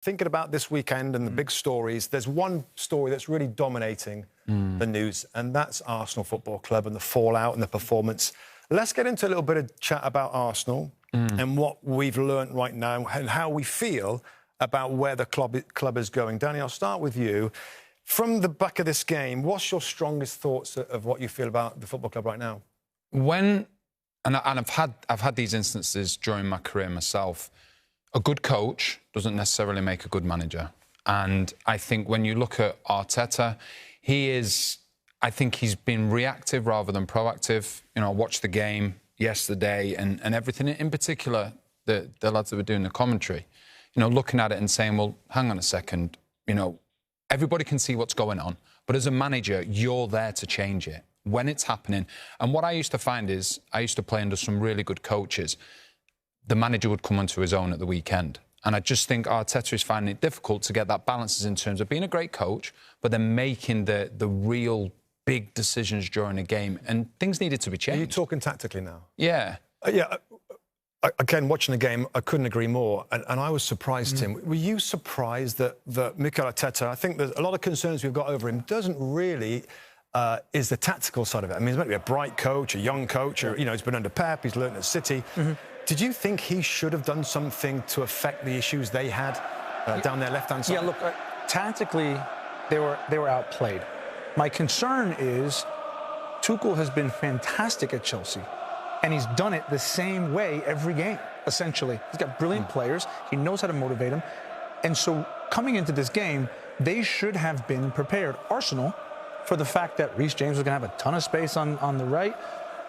thinking about this weekend and the big stories, there's one story that's really dominating the news, and that's Arsenal Football Club and the fallout and the performance. Let's get into a little bit of chat about Arsenal and what we've learnt right now and how we feel about where the club is going. Danny, I'll start with you. From the back of this game, what's your strongest thoughts of what you feel about the football club right now? I've had these instances during my career myself. A good coach doesn't necessarily make a good manager. And I think when you look at Arteta, I think he's been reactive rather than proactive. You know, I watched the game yesterday and everything, in particular, the lads that were doing the commentary, you know, looking at it and saying, well, hang on a second, you know, everybody can see what's going on, but as a manager, you're there to change it when it's happening. And what I used to find is, I used to play under some really good coaches. The manager would come onto his own at the weekend. And I just think Arteta is finding it difficult to get that balance in terms of being a great coach, but then making the real big decisions during a game. And things needed to be changed. Are you talking tactically now? Yeah. Again, watching the game, I couldn't agree more. And I was surprised, Tim. Were you surprised that Mikel Arteta, I think there's a lot of concerns we've got over him, doesn't really... is the tactical side of it. I mean, he's meant to be a bright coach, a young coach, or, you know, he's been under Pep, he's learned at City. Did you think he should have done something to affect the issues they had down their left-hand side? Yeah, look, tactically, they were outplayed. My concern is Tuchel has been fantastic at Chelsea, and he's done it the same way every game, essentially. He's got brilliant players. He knows how to motivate them. And so coming into this game, they should have been prepared. Arsenal, for the fact that Reece James was going to have a ton of space on the right,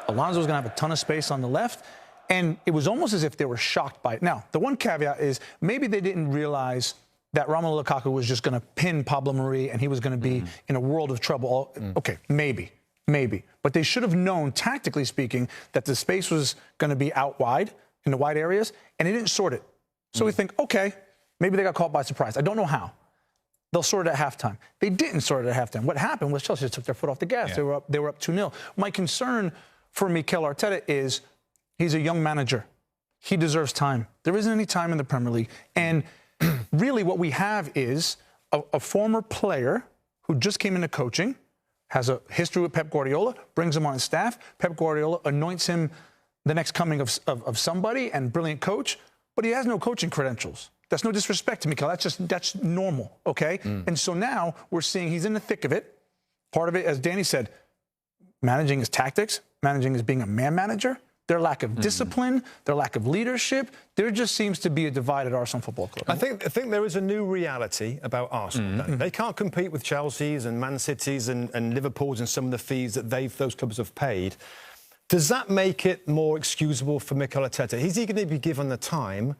Alonso was going to have a ton of space on the left, and it was almost as if they were shocked by it. Now, the one caveat is maybe they didn't realize that Romelu Lukaku was just going to pin Pablo Mari and he was going to be in a world of trouble. Okay, maybe. But they should have known, tactically speaking, that the space was going to be out wide, in the wide areas, and they didn't sort it. So we think, okay, maybe they got caught by surprise. I don't know how. They'll sort it at halftime. They didn't sort it at halftime. What happened was Chelsea just took their foot off the gas. Yeah. They were up 2-0. My concern for Mikel Arteta is he's a young manager. He deserves time. There isn't any time in the Premier League. And really what we have is a former player who just came into coaching, has a history with Pep Guardiola, brings him on his staff. Pep Guardiola anoints him the next coming of somebody and brilliant coach, but he has no coaching credentials. That's no disrespect to Mikel. That's normal, okay? And so now we're seeing he's in the thick of it. Part of it, as Danny said, managing his tactics, managing his being a man manager, their lack of discipline, their lack of leadership. There just seems to be a divide at Arsenal Football Club. I think there is a new reality about Arsenal. They can't compete with Chelsea's and Man City's and Liverpool's and some of the fees that those clubs have paid. Does that make it more excusable for Mikel Arteta? Is he going to be given the time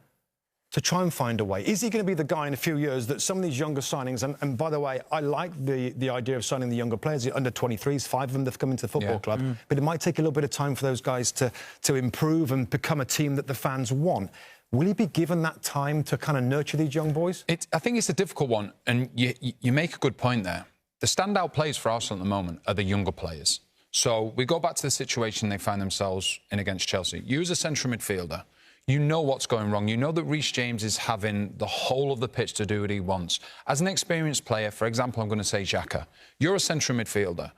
to try and find a way? Is he going to be the guy in a few years that some of these younger signings, and by the way, I like the idea of signing the younger players, the under 23s, 5 of them that have come into the football club, but it might take a little bit of time for those guys to improve and become a team that the fans want. Will he be given that time to kind of nurture these young boys? I think it's a difficult one, and you make a good point there. The standout players for Arsenal at the moment are the younger players. So we go back to the situation they find themselves in against Chelsea. You as a central midfielder, you know what's going wrong. You know that Reece James is having the whole of the pitch to do what he wants. As an experienced player, for example, I'm going to say Xhaka, you're a central midfielder.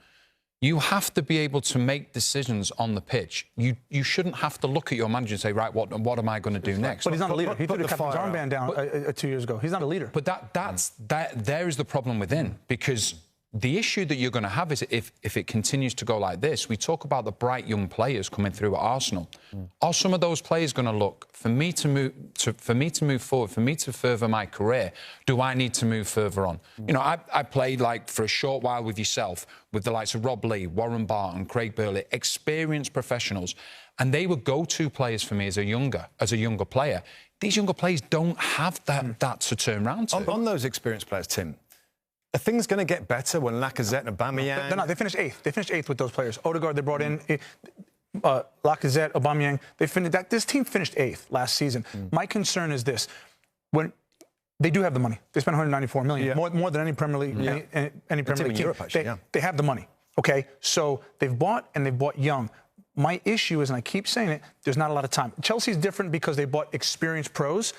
You have to be able to make decisions on the pitch. You shouldn't have to look at your manager and say, right, what am I going to do next? But he's not a leader. He threw the captain's armband down 2 years ago. He's not a leader. But there is the problem within, because the issue that you're going to have is if it continues to go like this, we talk about the bright young players coming through at Arsenal. Are some of those players going to look, for me to move forward, for me to further my career, do I need to move further on? You know, I played like for a short while with yourself, with the likes of Rob Lee, Warren Barton, Craig Burley, experienced professionals, and they were go-to players for me as a younger player. These younger players don't have that to turn around to. On those experienced players, Tim, are things going to get better when Lacazette and Aubameyang... They're not. They finished 8th. They finished 8th with those players. Odegaard, they brought in. Lacazette, Aubameyang, this team finished 8th last season. My concern is this. When they do have the money. They spent $194 million, more than any Premier League, any Premier League team. Europe, actually, they have the money, okay? So they've bought young. My issue is, and I keep saying it, there's not a lot of time. Chelsea's different because they bought experienced pros.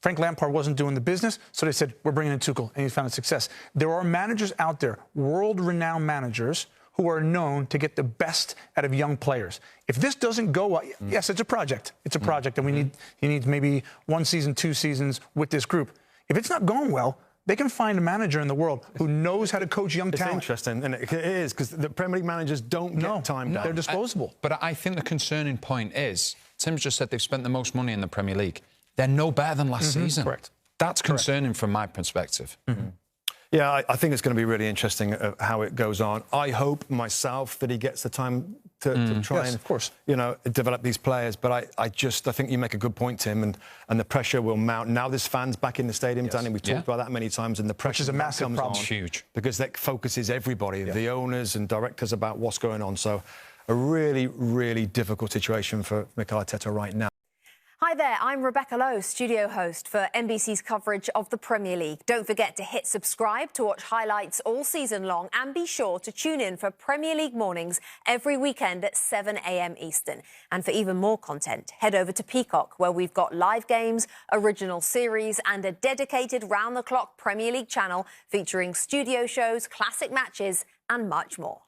Frank Lampard wasn't doing the business, so they said, we're bringing in Tuchel, and he's found a success. There are managers out there, world-renowned managers, who are known to get the best out of young players. If this doesn't go well, yes, it's a project. It's a project, and he needs maybe 1 season, 2 seasons with this group. If it's not going well, they can find a manager in the world who knows how to coach young talent. It's interesting, and it is, because the Premier League managers don't get time down. They're disposable. But I think the concerning point is, Tim's just said they've spent the most money in the Premier League. They're no better than last season. Correct. That's concerning from my perspective. Yeah, I think it's going to be really interesting how it goes on. I hope myself that he gets the time to try and, of course, develop these players. But I think you make a good point, Tim, and the pressure will mount. Now there's fans back in the stadium, Danny. We've talked about that many times, and the pressure is a massive problem. It's huge. Because that focuses everybody, the owners and directors, about what's going on. So a really, really difficult situation for Mikel Arteta right now. Hi there, I'm Rebecca Lowe, studio host for NBC's coverage of the Premier League. Don't forget to hit subscribe to watch highlights all season long, and be sure to tune in for Premier League mornings every weekend at 7 a.m. Eastern. And for even more content, head over to Peacock, where we've got live games, original series and a dedicated round-the-clock Premier League channel featuring studio shows, classic matches and much more.